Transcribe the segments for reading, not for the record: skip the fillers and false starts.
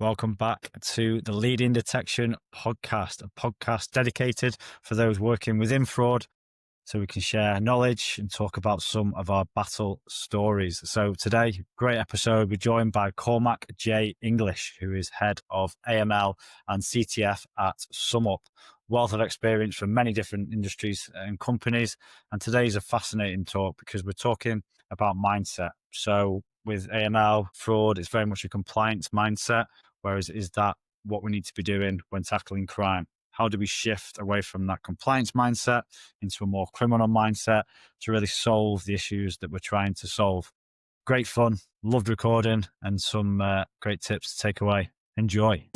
Welcome back to the Leading Detection podcast, a podcast dedicated for those working within fraud so we can share knowledge and talk about some of our battle stories. So today, great episode. We're joined by Cormac J. English, who is head of AML and CTF at SumUp. Wealth of experience from many different industries and companies. And today's a fascinating talk because we're talking about mindset. So with AML fraud, it's very much a compliance mindset. Whereas is that what we need to be doing when tackling crime? How do we shift away from that compliance mindset into a more criminal mindset to really solve the issues that we're trying to solve? Great fun, loved recording, and some great tips to take away. Enjoy.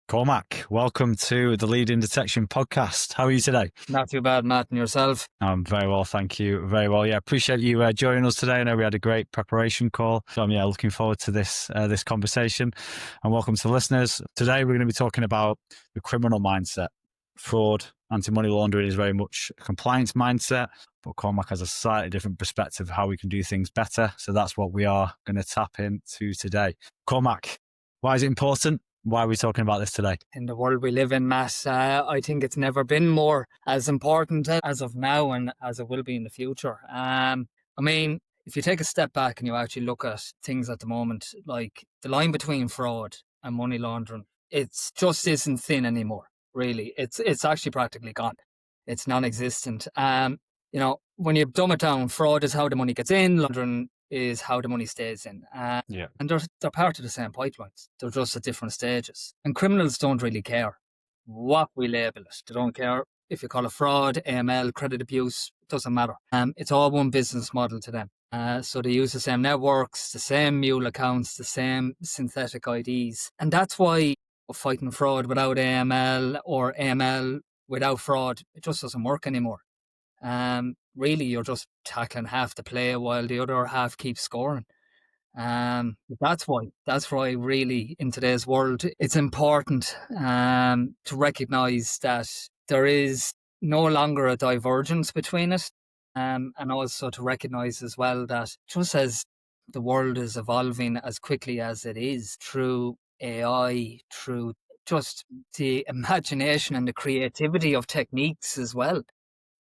Cormac, welcome to the Leading Detection podcast. How are you today? Not too bad, Matt, and yourself? I'm very well, thank you. Very well. Yeah, appreciate you joining us today. I know we had a great preparation call. So I'm looking forward to this conversation. And welcome to listeners. Today we're going to be talking about the criminal mindset. Fraud, anti-money laundering is very much a compliance mindset, but Cormac has a slightly different perspective of how we can do things better. So that's what we are going to tap into today. Cormac, why is it important? Why are we talking about this today? In the world we live in, Matt, I think it's never been more as important as of now and as it will be in the future. If you take a step back and you actually look at things at the moment, like the line between fraud and money laundering, it's just isn't thin anymore, really. It's actually practically gone. It's non-existent. When you dumb it down, fraud is how the money gets in, laundering is how the money stays in. And they're part of the same pipelines. They're just at different stages. And criminals don't really care what we label it. They don't care if you call it fraud, AML, credit abuse, it doesn't matter. It's all one business model to them. So they use the same networks, the same mule accounts, the same synthetic IDs. And that's why fighting fraud without AML or AML without fraud, it just doesn't work anymore. Really, you're just tackling half the play while the other half keeps scoring. That's why really in today's world, it's important to recognise that there is no longer a divergence between it. And also to recognise as well that just as the world is evolving as quickly as it is through AI, through just the imagination and the creativity of techniques as well.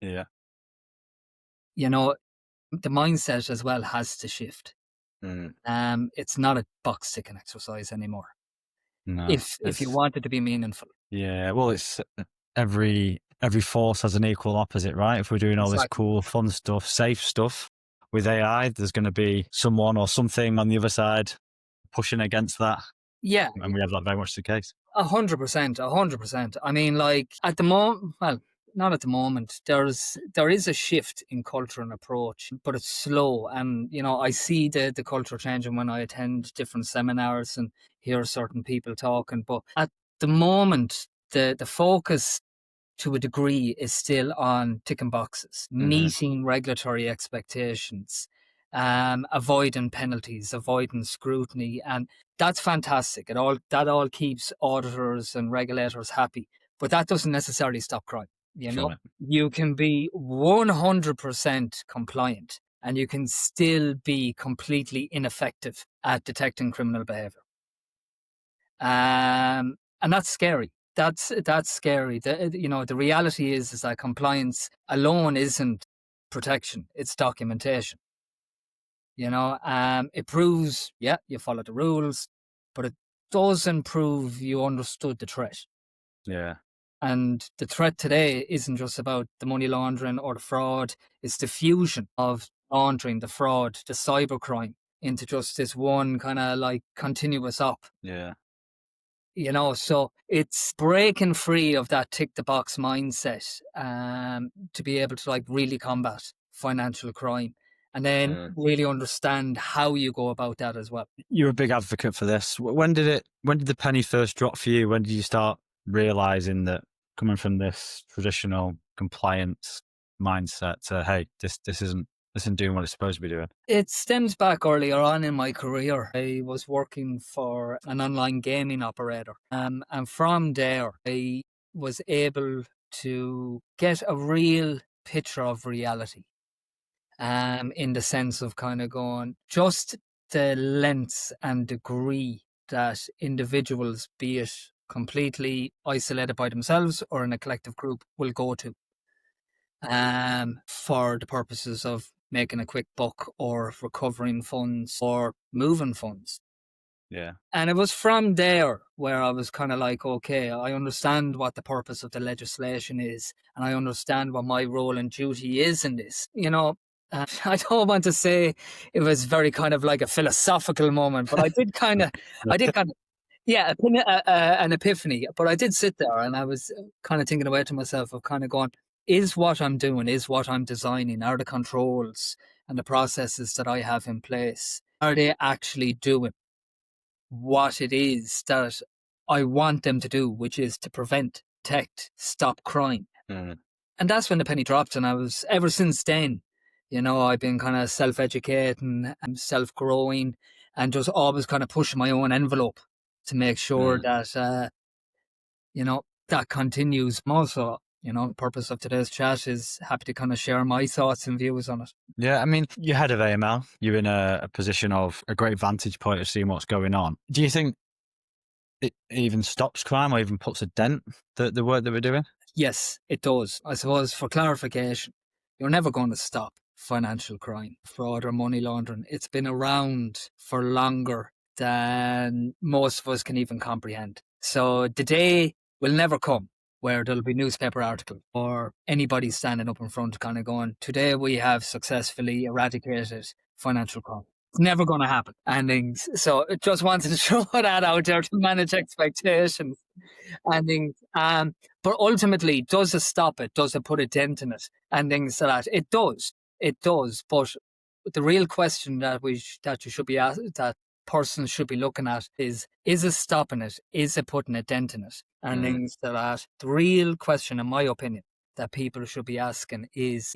Yeah. The mindset as well has to shift. It's not a box ticking exercise anymore. No, if you want it to be meaningful. Yeah, well, it's every force has an equal opposite, right? If we're doing all this cool, fun stuff, safe stuff with AI, there's going to be someone or something on the other side pushing against that. Yeah. And we have that very much the case. 100%. I mean, like at the moment, well, not at the moment. There is a shift in culture and approach, but it's slow. And, I see the culture changing when I attend different seminars and hear certain people talking. But at the moment, the focus to a degree is still on ticking boxes, meeting regulatory expectations, avoiding penalties, avoiding scrutiny. And that's fantastic. That all keeps auditors and regulators happy. But that doesn't necessarily stop crime. You can be 100% compliant and you can still be completely ineffective at detecting criminal behaviour. And that's scary. That's scary. The reality is that compliance alone isn't protection, it's documentation. It proves, you follow the rules, but it doesn't prove you understood the threat. Yeah. And the threat today isn't just about the money laundering or the fraud. It's the fusion of laundering, the fraud, the cybercrime into just this one kind of like continuous op. Yeah. So it's breaking free of that tick the box mindset to be able to like really combat financial crime and then really understand how you go about that as well. You're a big advocate for this. When did the penny first drop for you? When did you start realizing that coming from this traditional compliance mindset to, hey, this isn't doing what it's supposed to be doing? It stems back earlier on in my career. I was working for an online gaming operator. And from there, I was able to get a real picture of reality. In the sense of kind of going, just the lengths and degree that individuals, be it completely isolated by themselves or in a collective group, will go to for the purposes of making a quick buck or recovering funds or moving funds. Yeah. And it was from there where I was kind of like, okay, I understand what the purpose of the legislation is, and I understand what my role and duty is in this. I don't want to say it was very kind of like a philosophical moment, but I did kind of, yeah, an epiphany. But I did sit there and I was kind of thinking away to myself of kind of going, is what I'm doing, is what I'm designing, are the controls and the processes that I have in place, are they actually doing what it is that I want them to do, which is to prevent, detect, stop crime. Mm. And that's when the penny dropped. And I was, ever since then, I've been kind of self-educating and self-growing and just always kind of pushing my own envelope to make sure that, that continues. Also, the purpose of today's chat is happy to kind of share my thoughts and views on it. Yeah, I mean, you're head of AML. You're in a position of a great vantage point of seeing what's going on. Do you think it even stops crime or even puts a dent, the work that we're doing? Yes, it does. I suppose for clarification, you're never going to stop financial crime, fraud or money laundering. It's been around for longer than most of us can even comprehend. So the day will never come where there'll be newspaper article or anybody standing up in front kind of going, today we have successfully eradicated financial crime. It's never going to happen. And so I just wanted to throw that out there to manage expectations and things. But ultimately, does it stop it? Does it put a dent in it? And things like that. It does. It does. But the real question that that you should be asked, that persons should be looking at is it stopping it? Is it putting a dent in it? And things like that. The real question, in my opinion, that people should be asking is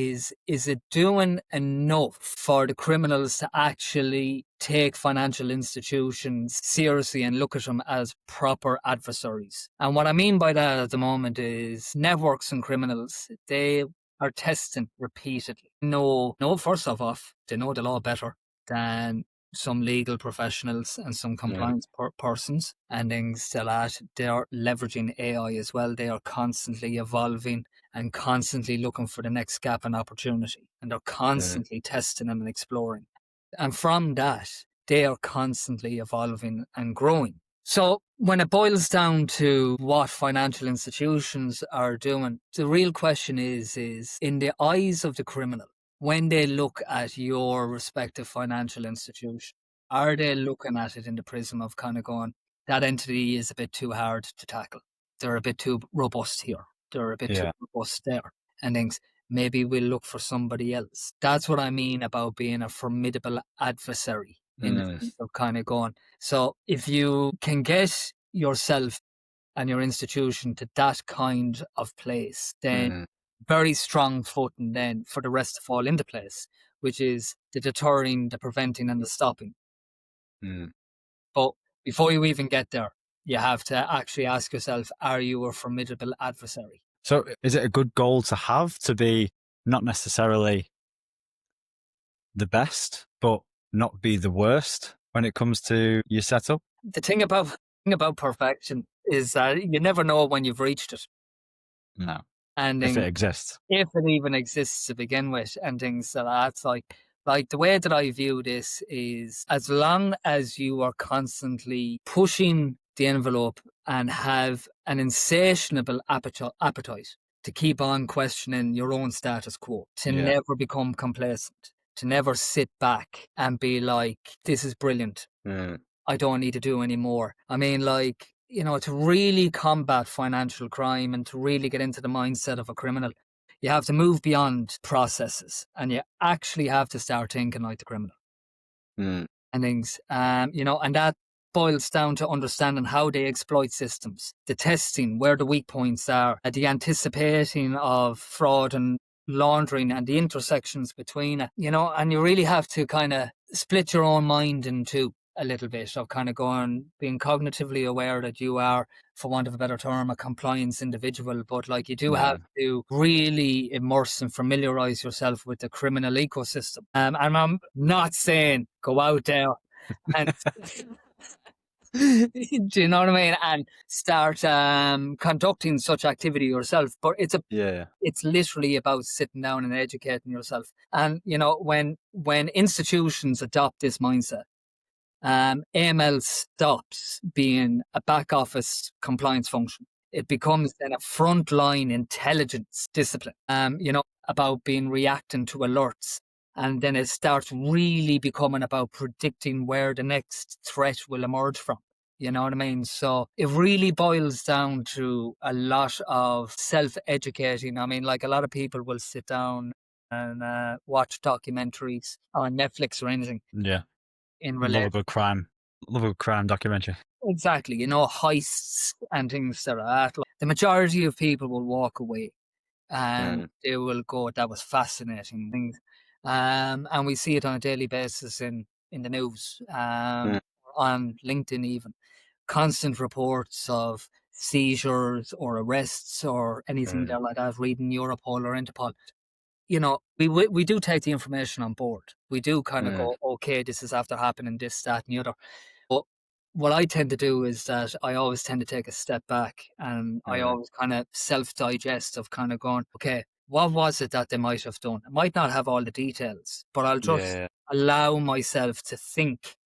it doing enough for the criminals to actually take financial institutions seriously and look at them as proper adversaries? And what I mean by that at the moment is networks and criminals, they are testing repeatedly. No, first of all, they know the law better than some legal professionals and some compliance persons, and things like that. They are leveraging AI as well. They are constantly evolving and constantly looking for the next gap and opportunity, and they're constantly testing them and exploring. And from that, they are constantly evolving and growing. So when it boils down to what financial institutions are doing, the real question is in the eyes of the criminal, when they look at your respective financial institution, are they looking at it in the prism of kind of going, that entity is a bit too hard to tackle? They're a bit too robust here. They're a bit too robust there. And things, maybe we'll look for somebody else. That's what I mean about being a formidable adversary in the sense of kind of going. So if you can get yourself and your institution to that kind of place, then very strong footing then for the rest to fall into place, which is the deterring, the preventing and the stopping. But before you even get there, you have to actually ask yourself, are you a formidable adversary? So is it a good goal to have, to be not necessarily the best, but not be the worst when it comes to your setup? The thing about perfection is that you never know when you've reached it. No. And If it exists. if it even exists to begin with, and things like that. Like the way that I view this is, as long as you are constantly pushing the envelope and have an insatiable appetite to keep on questioning your own status quo, to never become complacent, to never sit back and be like, this is brilliant. I don't need to do any more. I mean, like, to really combat financial crime and to really get into the mindset of a criminal, you have to move beyond processes and you actually have to start thinking like the criminal and things. And that boils down to understanding how they exploit systems, the testing, where the weak points are, the anticipating of fraud and laundering and the intersections between it, and you really have to kind of split your own mind in two a little bit of kind of being cognitively aware that you are, for want of a better term, a compliance individual, but like you do have to really immerse and familiarize yourself with the criminal ecosystem. And I'm not saying go out there and do you know what I mean? And start conducting such activity yourself. But Yeah. it's literally about sitting down and educating yourself. And you know, when institutions adopt this mindset, AML stops being a back office compliance function. It becomes then a frontline intelligence discipline, you know, about being reacting to alerts. And then it starts really becoming about predicting where the next threat will emerge from. You know what I mean? So it really boils down to a lot of self educating. I mean, like a lot of people will sit down and watch documentaries on Netflix or anything Yeah. in Love a relation. good crime. Love a good crime documentary. Exactly, you know, heists and things like that. Like, the majority of people will walk away and Mm, they will go, "That was fascinating." Things, and we see it on a daily basis in the news, mm, on LinkedIn, even constant reports of seizures or arrests or anything mm, there like that. Reading Europol or Interpol, you know, we do take the information on board. We do kind of mm, go, "Okay, this is after happening, this, that, and the other." But what I tend to do is that I always tend to take a step back and I mm. always kind of self digest of kind of going, okay, what was it that they might have done? I might not have all the details, but I'll just Yeah. allow myself to think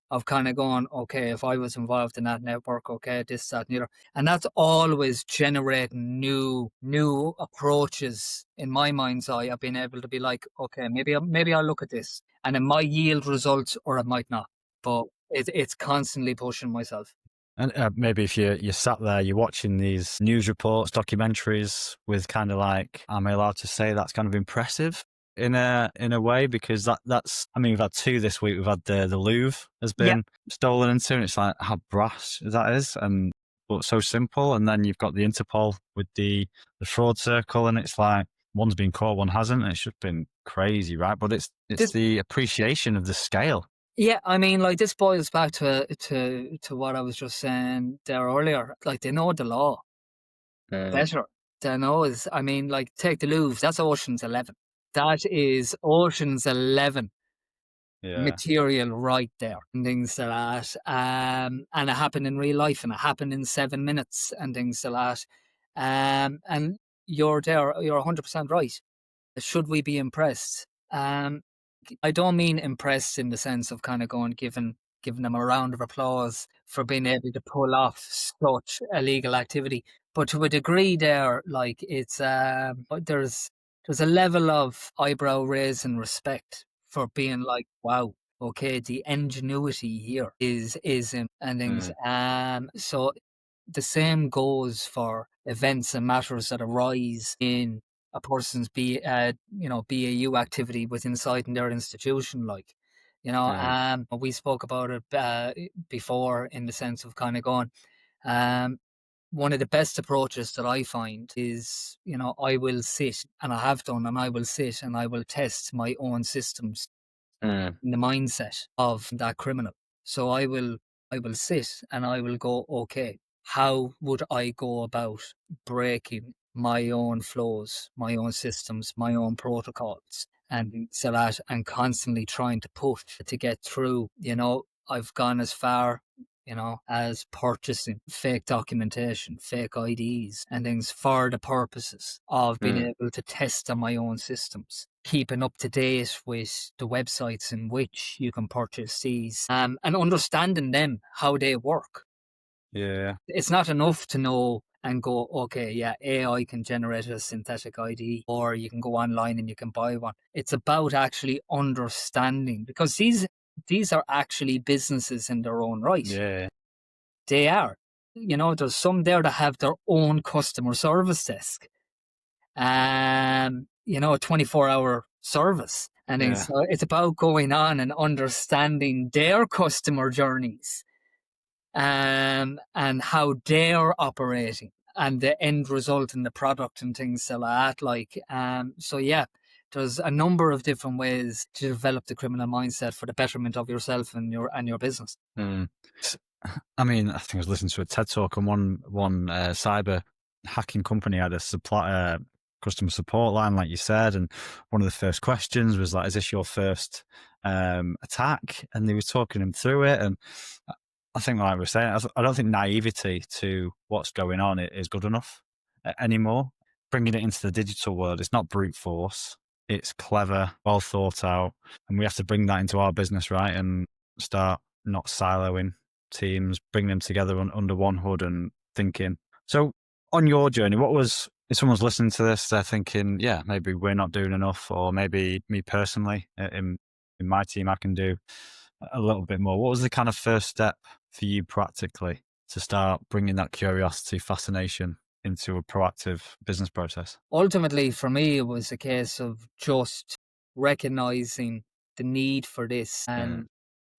of kind of going, okay, if I was involved in that network, okay, this, that, and the other. And that's always generating new approaches in my mind's eye. I've been able to be like, okay, maybe I'll look at this and it might yield results or it might not. But it's constantly pushing myself. And maybe if you sat there, you're watching these news reports, documentaries with kind of like, am I allowed to say that's kind of impressive in a way? Because that's, I mean, we've had two this week. We've had the Louvre has Yeah. been stolen into, and it's like how brash that is, and but so simple. And then you've got the Interpol with the fraud circle, and it's like one's been caught, one hasn't, and it's just been crazy, right? But it's This the appreciation of the scale. Yeah, I mean, like this boils back to what I was just saying there earlier. Like they know the law Mm, better. They know is I mean, like take the Louvre, that's Ocean's 11. That is Ocean's 11 Yeah. material right there and things like that. And it happened in real life and it happened in 7 minutes and things like that. And you're 100% right. Should we be impressed? I don't mean impressed in the sense of kind of going giving them a round of applause for being able to pull off such illegal activity, but to a degree, there, like it's there's a level of eyebrow raise and respect for being like, wow, okay, the ingenuity here is in and things. mm, So the same goes for events and matters that arise in a person's BAU activity with inside in their institution, like mm, we spoke about it before in the sense of kind of going, um one of the best approaches that I find is, I will sit and I have done and I will sit and I will test my own systems mm, in the mindset of that criminal. So I will sit and I will go, okay, how would I go about breaking my own flows, my own systems, my own protocols, and so that and constantly trying to push to get through. I've gone as far, as purchasing fake documentation, fake IDs, and things for the purposes of being mm. able to test on my own systems, keeping up to date with the websites in which you can purchase these, and understanding them, how they work. Yeah. It's not enough to know and go, okay, yeah, AI can generate a synthetic ID, or you can go online and you can buy one. It's about actually understanding, because these are actually businesses in their own right. Yeah. They are. There's some there that have their own customer service desk, a 24-hour service. And then, Yeah. so it's about going on and understanding their customer journeys, and how they're operating and the end result and the product and things like that. So yeah, there's a number of different ways to develop the criminal mindset for the betterment of yourself and your business. Mm. I mean, I think I was listening to a TED talk, and one cyber hacking company had a supplier. customer support line, like you said, and one of the first questions was like, is this your first attack? And they were talking him through it. And I think, like we were saying, I don't think naivety to what's going on is good enough anymore. Bringing it into the digital world, it's not brute force. It's clever, well thought out. And we have to bring that into our business, right? And start not siloing teams, bring them together under one hood and thinking. So on your journey, what was, if someone's listening to this, they're thinking, yeah, maybe we're not doing enough, or maybe me personally in my team, I can do a little bit more. What was the kind of first step for you practically to start bringing that curiosity, fascination into a proactive business process? Ultimately, for me, it was a case of just recognizing the need for this and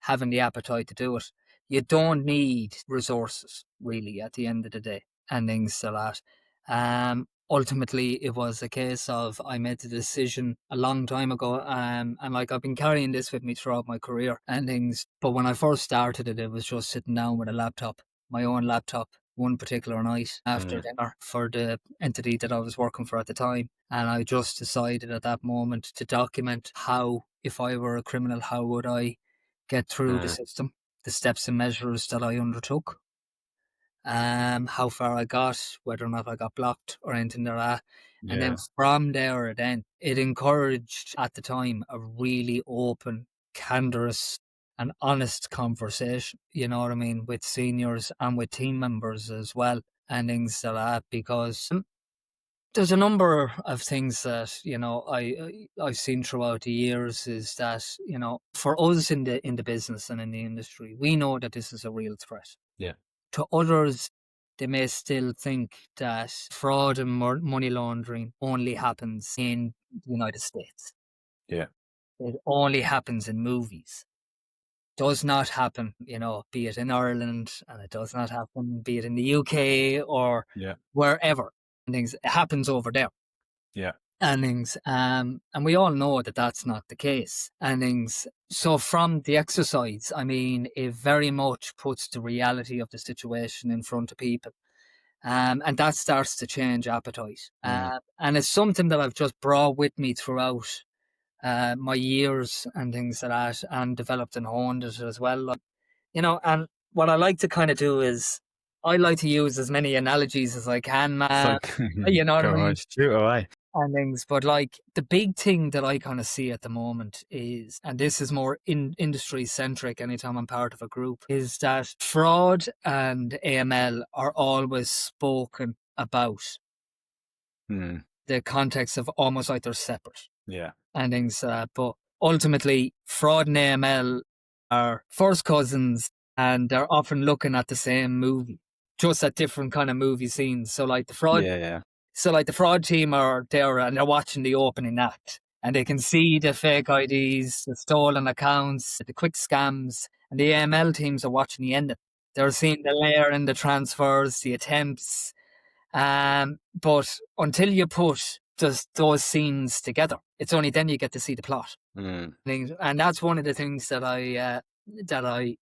having the appetite to do it. You don't need resources, really, at the end of the day, and things like that. Ultimately, it was a case of I made the decision a long time ago, and like I've been carrying this with me throughout my career and things. But when I first started it, it was just sitting down with a laptop, my own laptop, one particular night after dinner for the entity that I was working for at the time. And I just decided at that moment to document how, if I were a criminal, how would I get through the system, the steps and measures that I undertook, how far I got, whether or not I got blocked or anything like that. And then from there, then it encouraged at the time a really open, candorous and honest conversation, you know what I mean, with seniors and with team members as well and things like that, because there's a number of things that, you know, I've seen throughout the years is that, you know, for us in the business and in the industry, we know that this is a real threat. Yeah. To others, they may still think that fraud and money laundering only happens in the United States. Yeah. It only happens in movies. Does not happen, you know, be it in Ireland, and it does not happen, be it in the UK or wherever. And things, it happens over there. Yeah. And things, and we all know that that's not the case. And things, so from the exercise, I mean, it very much puts the reality of the situation in front of people. And that starts to change appetite. And it's something that I've just brought with me throughout my years and things like that, and developed and honed it as well. Like, you know, and what I like to kind of do is I like to use as many analogies as I can, man. It's You know what I go mean? on, shoot away. And things, but like the big thing that I kind of see at the moment is, and this is more industry centric anytime I'm part of a group, is that fraud and AML are always spoken about the context of almost like they're separate. Yeah. And things, but ultimately fraud and AML are first cousins, and they're often looking at the same movie, just at different kind of movie scenes. So like the fraud, so like the fraud team are there and they're watching the opening act, and they can see the fake IDs, the stolen accounts, the quick scams, and the AML teams are watching the ending. They're seeing the layer and the transfers, the attempts. But until you put just those scenes together, it's only then you get to see the plot. And that's one of the things that I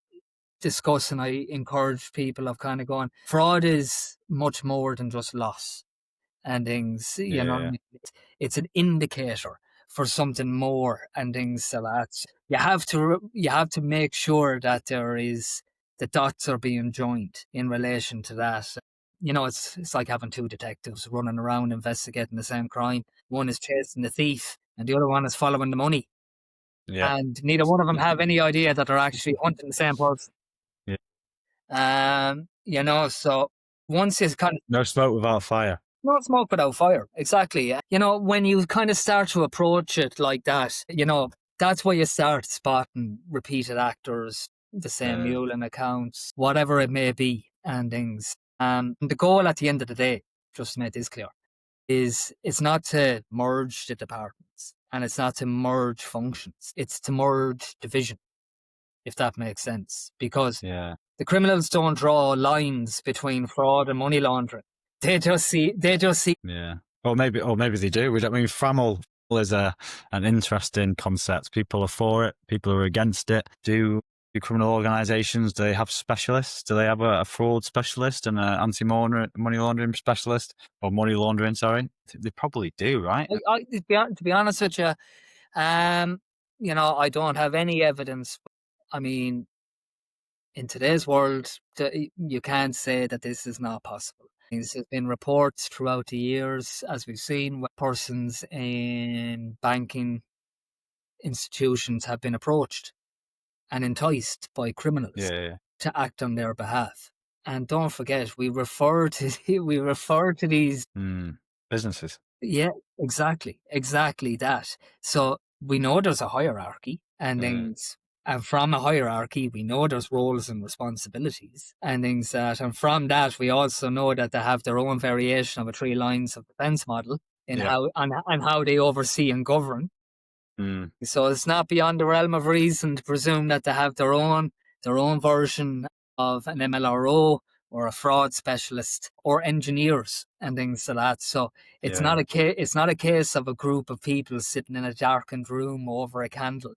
discuss and I encourage people of kind of going, fraud is much more than just loss and things, you know. It's an indicator for something more and things. So that you have to make sure that the dots are being joined in relation to that. You know, it's like having two detectives running around investigating the same crime. One is chasing the thief and the other one is following the money. And neither one of them have any idea that they're actually hunting the same person. You know, so once it's kind of No smoke without fire. no smoke without fire. Exactly. You know, when you kind of start to approach it like that, you know, that's where you start spotting repeated actors, the same Mullen accounts, whatever it may be, and things. The goal at the end of the day, just to make this clear, is it's not to merge the departments and it's not to merge functions. It's to merge division, if that makes sense. Because the criminals don't draw lines between fraud and money laundering. They just see. Yeah. Or maybe they do. I mean, FRAML is an interesting concept. People are for it. People are against it. Do do criminal organisations, do they have specialists? Do they have a fraud specialist and an anti-money laundering specialist, or money laundering? Sorry, they probably do, right? To be honest with you, I don't have any evidence. I mean, in today's world, you can't say that this is not possible. There's been reports throughout the years, as we've seen, where persons in banking institutions have been approached and enticed by criminals to act on their behalf. And don't forget, we refer to these businesses. Yeah, exactly that. So we know there's a hierarchy and things, and from a hierarchy, we know there's roles and responsibilities and things and from that, we also know that they have their own variation of a 3 lines of defense model in how they oversee and govern. So it's not beyond the realm of reason to presume that they have their own version of an MLRO or a fraud specialist or engineers and things like that. So it's not a case of a group of people sitting in a darkened room over a candle.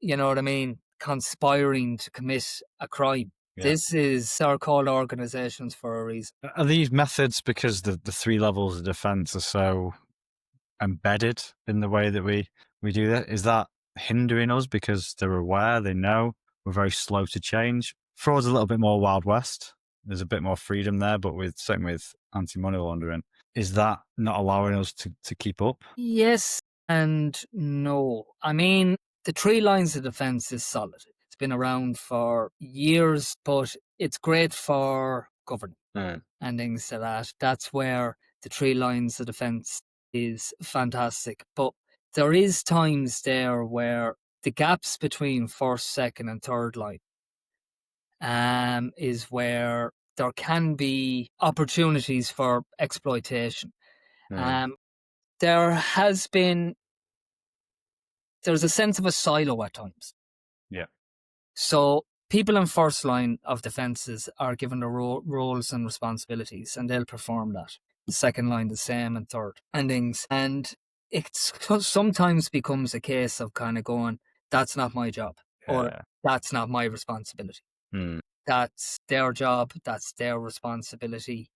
You know what I mean? Conspiring to commit a crime. These are called organisations for a reason. Are these methods because the 3 levels of defence are so embedded in the way that we do that? Is that hindering us because they're aware, they know we're very slow to change? Fraud's a little bit more Wild West. There's a bit more freedom there, but certainly with anti-money laundering, is that not allowing us to keep up? Yes and no. I mean, the 3 lines of defence is solid. It's been around for years, but it's great for governing and things like that. That's where the 3 lines of defence is fantastic. But there is times there where the gaps between first, second and third line is where there can be opportunities for exploitation. There's a sense of a silo at times. Yeah. So people in first line of defences are given the roles and responsibilities and they'll perform that. The second line the same and third and things. And it sometimes becomes a case of kind of going, that's not my job or that's not my responsibility. That's their job, that's their responsibility.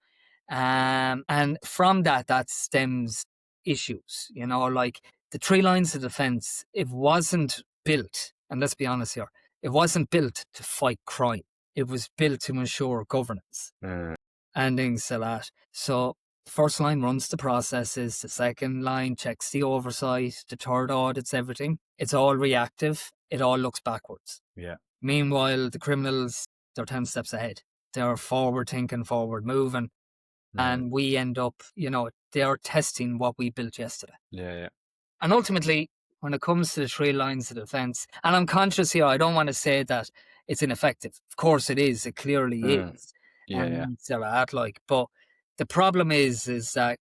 And from that stems issues, like the 3 lines of defense, it wasn't built, and let's be honest here, it wasn't built to fight crime. It was built to ensure governance and things like that. So first line runs the processes, the second line checks the oversight, the third audits everything. It's all reactive. It all looks backwards. Yeah. Meanwhile, the criminals, they're 10 steps ahead. They're forward thinking, forward moving. And we end up, they're testing what we built yesterday. Yeah. And ultimately, when it comes to the 3 lines of defense, and I'm conscious here, I don't want to say that it's ineffective. Of course it is. It clearly is. But the problem is that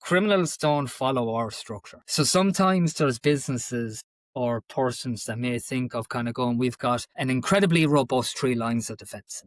criminals don't follow our structure. So sometimes there's businesses or persons that may think of kind of going, we've got an incredibly robust 3 lines of defense.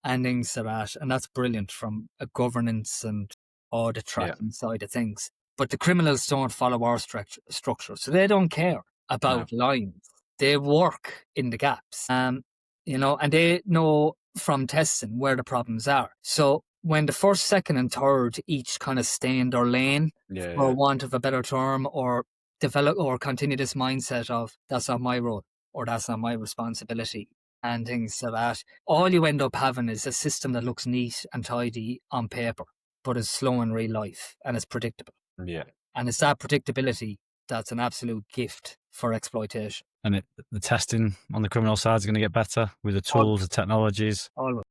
And things like that. And that's brilliant from a governance and audit tracking side of things. But the criminals don't follow our structure. So they don't care about lines. They work in the gaps. And they know from testing where the problems are. So when the first, second and third each kind of stay in their lane, for want of a better term, or develop or continue this mindset of that's not my role or that's not my responsibility and things like that, all you end up having is a system that looks neat and tidy on paper, but is slow in real life and is predictable. Yeah. And it's that predictability that's an absolute gift for exploitation. And the testing on the criminal side is going to get better with the tools, the technologies. Always.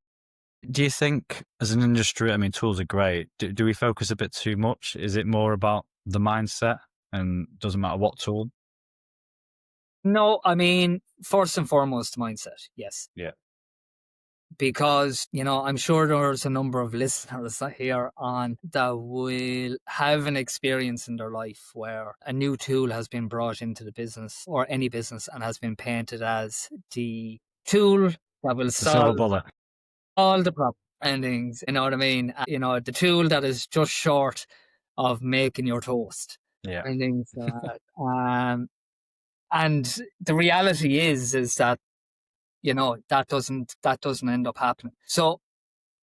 Do you think as an industry, I mean, tools are great. Do we focus a bit too much? Is it more about the mindset and doesn't matter what tool? No, I mean, first and foremost, mindset. Yes. Yeah. Because, I'm sure there's a number of listeners here on that will have an experience in their life where a new tool has been brought into the business or any business and has been painted as the tool that will solve all the problem endings. You know what I mean? The tool that is just short of making your toast. Yeah. And things And the reality is that, that doesn't end up happening. So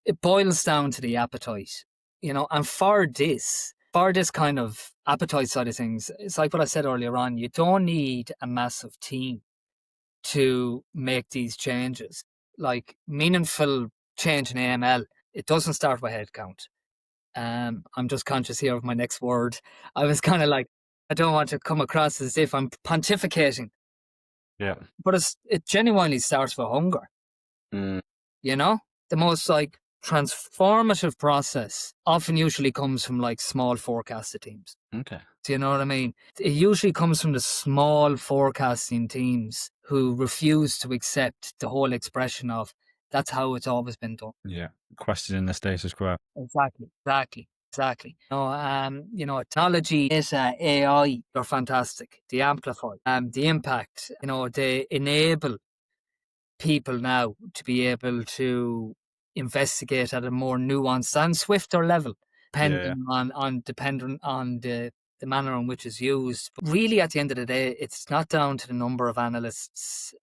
it boils down to the appetite, and for this kind of appetite side of things, it's like what I said earlier on, you don't need a massive team to make these changes. Like meaningful change in AML, it doesn't start with headcount. I'm just conscious here of my next word. I was kind of like, I don't want to come across as if I'm pontificating. Yeah. But it genuinely starts with hunger. Mm. The most like transformative process often usually comes from like small forecasted teams. Okay. Do you know what I mean? It usually comes from the small forecasting teams who refuse to accept the whole expression of that's how it's always been done. Yeah. Questioning the status quo. Exactly. Technology, data, AI, they're fantastic. They amplify the impact. They enable people now to be able to investigate at a more nuanced and swifter level, depending on the manner in which it's used. But really, at the end of the day, it's not down to the number of analysts.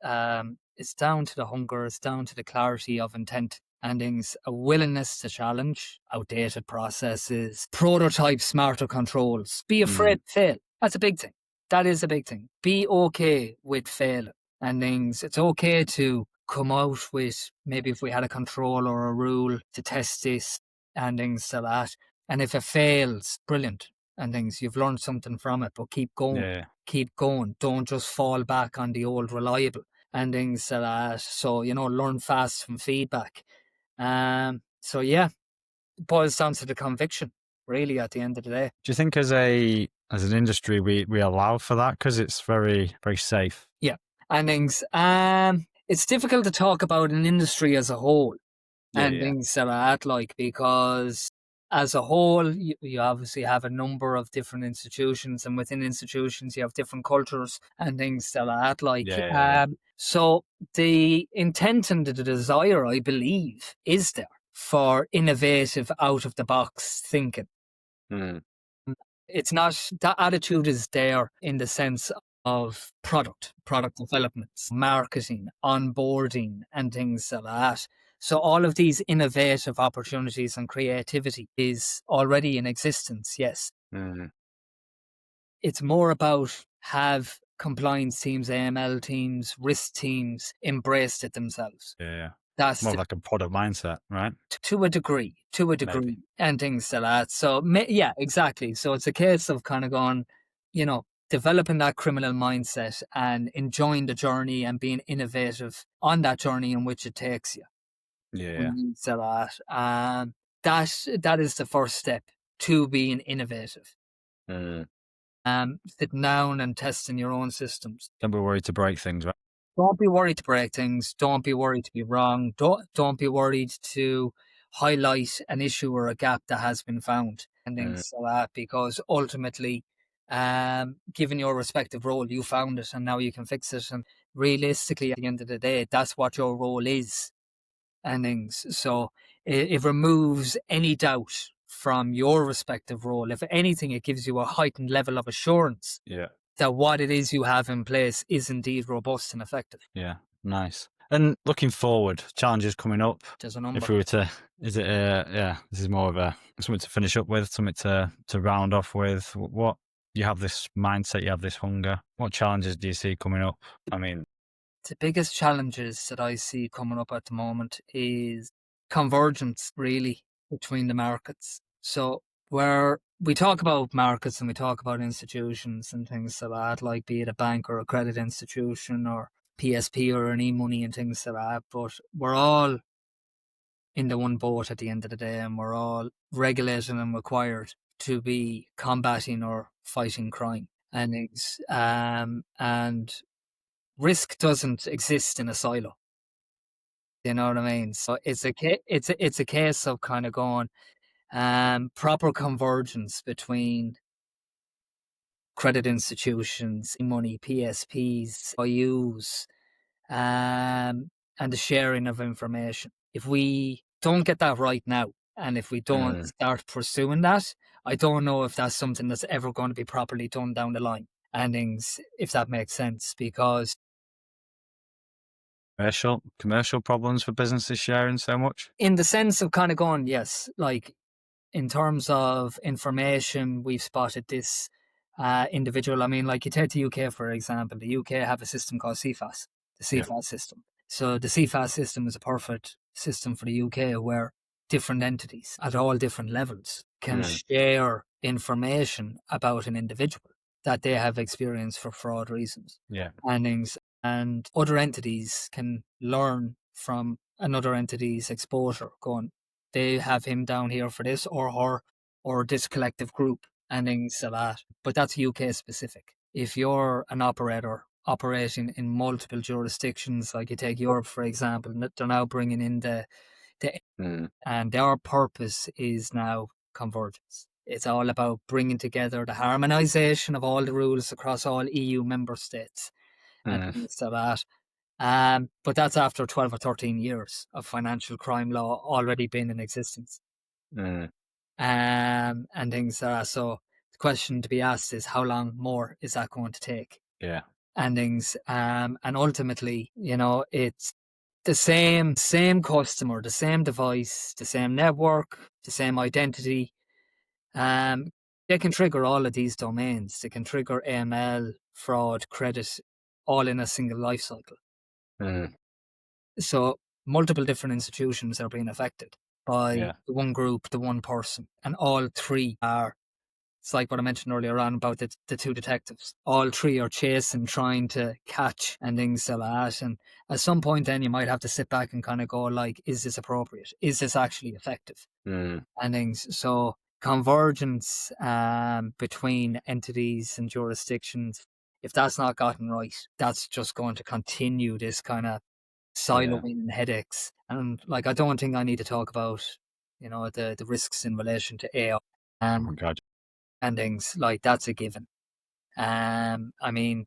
It's down to the hunger. It's down to the clarity of intent and things, a willingness to challenge outdated processes, prototype smarter controls. Be afraid to fail. That's a big thing. That is a big thing. Be okay with failing and things. It's okay to come out with, maybe if we had a control or a rule to test this and things like that. And if it fails, brilliant and things. You've learned something from it, but keep going. Yeah. Keep going. Don't just fall back on the old reliable and things like that. So, learn fast from feedback. So yeah, it boils down to the conviction, really, at the end of the day. Do you think as an industry we allow for that because it's very, very safe? Yeah. And things, it's difficult to talk about an industry as a whole and things that are at because as a whole, you obviously have a number of different institutions, and within institutions you have different cultures and things that are at so the intent and the desire, I believe, is there for innovative, out of the box thinking. Mm. It's not, that attitude is there in the sense of product development, marketing, onboarding, and things like that. So all of these innovative opportunities and creativity is already in existence, yes. Mm. It's more about have compliance teams, AML teams, risk teams embraced it themselves. Yeah. That's more like a product mindset, right? To a degree, Maybe. and things like that. So, yeah, exactly. So it's a case of kind of going, developing that criminal mindset and enjoying the journey and being innovative on that journey in which it takes you. Yeah. So that is the first step to being innovative. Mm. Sitting down and testing your own systems. Don't be worried to break things, right? Don't be worried to break things. Don't be worried to be wrong. Don't be worried to highlight an issue or a gap that has been found and things like that, because ultimately, given your respective role, you found it and now you can fix it. And realistically, at the end of the day, that's what your role is and things. So it removes any doubt from your respective role. If anything, it gives you a heightened level of assurance that what it is you have in place is indeed robust and effective. Yeah, nice. And looking forward, challenges coming up. There's a number. If we were to, this is more of something to finish up with, something to round off with. What, you have this mindset, you have this hunger. What challenges do you see coming up? I mean, the biggest challenges that I see coming up at the moment is convergence, really, between the markets. So where we talk about markets and we talk about institutions and things like that, like be it a bank or a credit institution or PSP or an e-money and things like that, but we're all in the one boat at the end of the day, and we're all regulated and required to be combating or fighting crime. And risk doesn't exist in a silo. You know what I mean? So it's a case of kind of going proper convergence between credit institutions, money, PSPs, IUs, and the sharing of information. If we don't get that right now, and if we don't start pursuing that, I don't know if that's something that's ever going to be properly done down the line. and things, if that makes sense, because commercial problems for businesses sharing so much. in the sense of kind of going, yes, like in terms of information, we've spotted this individual. I mean, like you take the UK, for example. The UK have a system called CFAS, the CFAS system. So the CFAS system is a perfect system for the UK where different entities at all different levels can share information about an individual that they have experienced for fraud reasons. Yeah. And other entities can learn from another entity's exposure, going, they have him down here for this or her or this collective group and things like that. But that's UK specific. If you're an operator operating in multiple jurisdictions, like you take Europe, for example, they're now bringing in and their purpose is now convergence. It's all about bringing together the harmonization of all the rules across all EU member states and things like that. But that's after 12 or 13 years of financial crime law already being in existence. And things like that. So the question to be asked is, how long more is that going to take? Yeah. And things, and ultimately, it's the same customer, the same device, the same network, the same identity. They can trigger all of these domains. They can trigger AML, fraud, credit, all in a single life cycle. So multiple different institutions are being affected by the one group, the one person, and all three are. It's like what I mentioned earlier on about the two detectives. All three are chasing, trying to catch and things like that. And at some point then you might have to sit back and kind of go like, is this appropriate? Is this actually effective? And things. So convergence between entities and jurisdictions, if that's not gotten right, that's just going to continue this kind of siloing and headaches. And like, I don't think I need to talk about, the risks in relation to AI. Oh my God. And things like that's a given. I mean,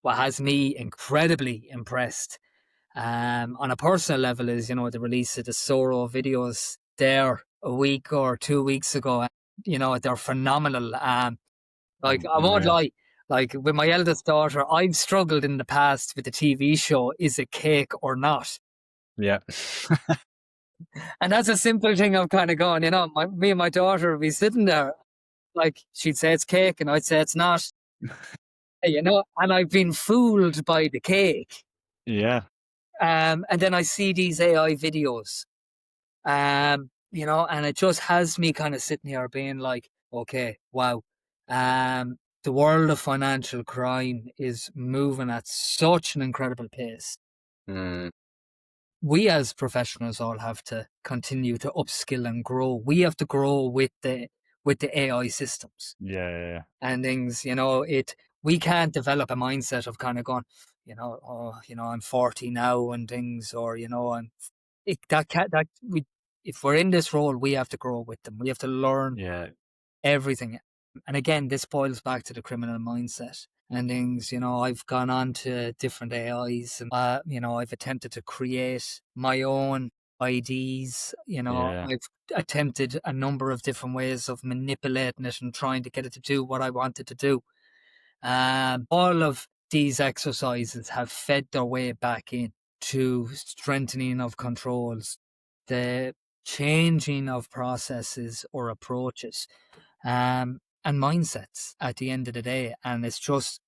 what has me incredibly impressed on a personal level is, the release of the Soro videos there a week or 2 weeks ago. They're phenomenal. Like, I won't lie, like with my eldest daughter, I've struggled in the past with the TV show, Is It Cake or Not? Yeah. And that's a simple thing I'm kind of going, me and my daughter would be sitting there, like she'd say it's cake and I'd say it's not. And I've been fooled by the cake. Yeah. And then I see these AI videos, and it just has me kind of sitting here being like, okay, wow. The world of financial crime is moving at such an incredible pace. We as professionals all have to continue to upskill and grow. We have to grow with the AI systems. Yeah. And things, we can't develop a mindset of kind of going, I'm 40 now and things, or, if we're in this role, we have to grow with them. We have to learn everything. And again, this boils back to the criminal mindset and things. I've gone on to different AIs and, I've attempted to create my own IDs. I've attempted a number of different ways of manipulating it and trying to get it to do what I wanted to do. All of these exercises have fed their way back in to strengthening of controls, the changing of processes or approaches, and mindsets at the end of the day. And it's just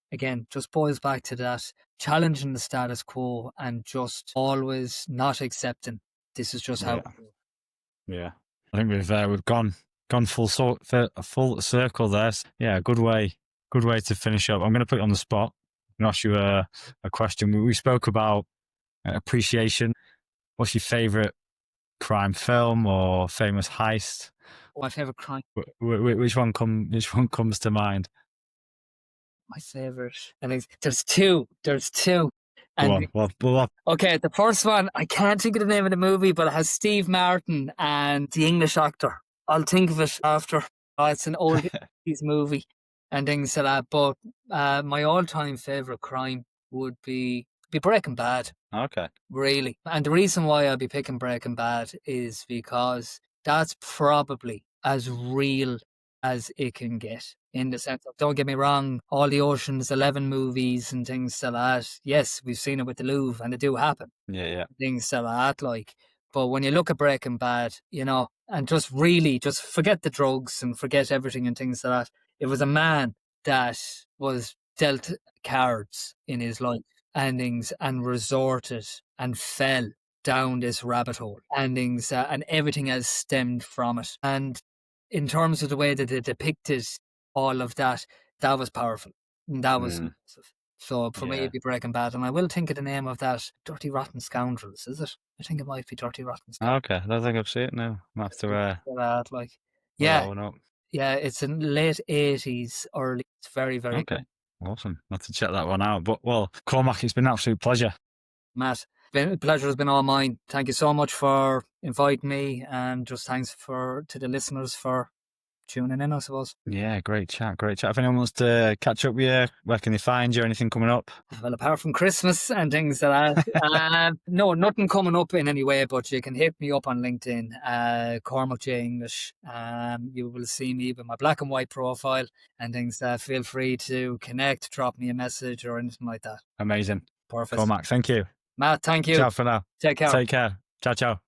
boils back to that challenging the status quo and just always not accepting this is just how we do. Yeah. I think we've gone full circle there. Yeah, good way to finish up. I'm going to put you on the spot and ask you a question. We spoke about appreciation. What's your favorite crime film or famous heist? My favorite crime. Which one comes to mind? My favorite, and there's two. And Go on. Okay, the first one, I can't think of the name of the movie, but it has Steve Martin and the English actor. I'll think of it after. It's an old movie and things like that. But my all-time favorite crime would be Breaking Bad. Okay. Really. And the reason why I'll be picking Breaking Bad is because that's probably as real as it can get. in the sense of, don't get me wrong, all the Ocean's 11 movies and things like that, yes, we've seen it with the Louvre and they do happen. Yeah. Things like that, like. But when you look at Breaking Bad, you know, and just really just forget the drugs and forget everything and things like that. It was a man that was dealt cards in his life and things and resorted and fell down this rabbit hole and things and everything else stemmed from it. And in terms of the way that they depicted all of that, that was powerful. And that was massive. So for me, Yeah. it'd be Breaking Bad. And I will think of the name of that, Dirty Rotten Scoundrels, is it? I think it might be Dirty Rotten Scoundrels. Okay, I don't think I've seen it now. I have to Like, pull yeah, that one up. yeah, it's in late 80s, early. It's very, very Okay, good. awesome. I'll have to check that one out. But, well, Cormac, it's been an absolute pleasure. Matt, the pleasure has been all mine. Thank you so much for inviting me, and just thanks to the listeners for tuning in, I suppose. Yeah, great chat. If anyone wants to catch up with you, where can they find you? Anything coming up? Well, apart from Christmas and things like that, no, nothing coming up in any way, but you can hit me up on LinkedIn, Cormac J. English. You will see me with my black and white profile and things. Feel free to connect, drop me a message or anything like that. Amazing. Perfect. Cormac, thank you. Matt, thank you. Ciao for now. Take care. Take care. Ciao, ciao.